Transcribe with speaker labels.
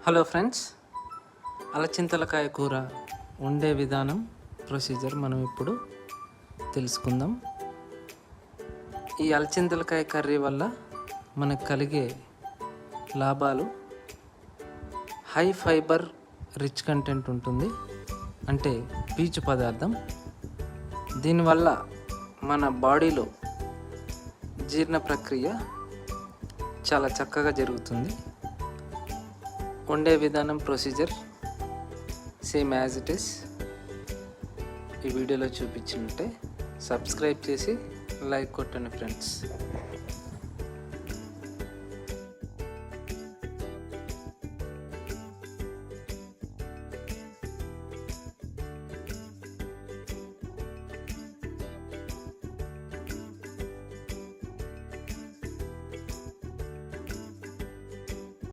Speaker 1: Hello friends, అలచింతలకాయ కూర వండే విధానం ప్రొసీజర్ మనం ఇప్పుడు తెలుసుకుందాం. ఈ అలచింతలకాయ కర్రీ వల్ల మనకు కలిగే లాభాలు హై ఫైబర్ రిచ్ కంటెంట్ ఉంటుంది, అంటే పీచు పదార్థం. దీనివల్ల మన బాడీలో జీర్ణ ప్రక్రియ చాలా చక్కగా జరుగుతుంది. వండే విధానం procedure same as it is ఈ వీడియోలో చూపించినట్టే. సబ్స్క్రైబ్ చేసి లైక్ కొట్టండి ఫ్రెండ్స్.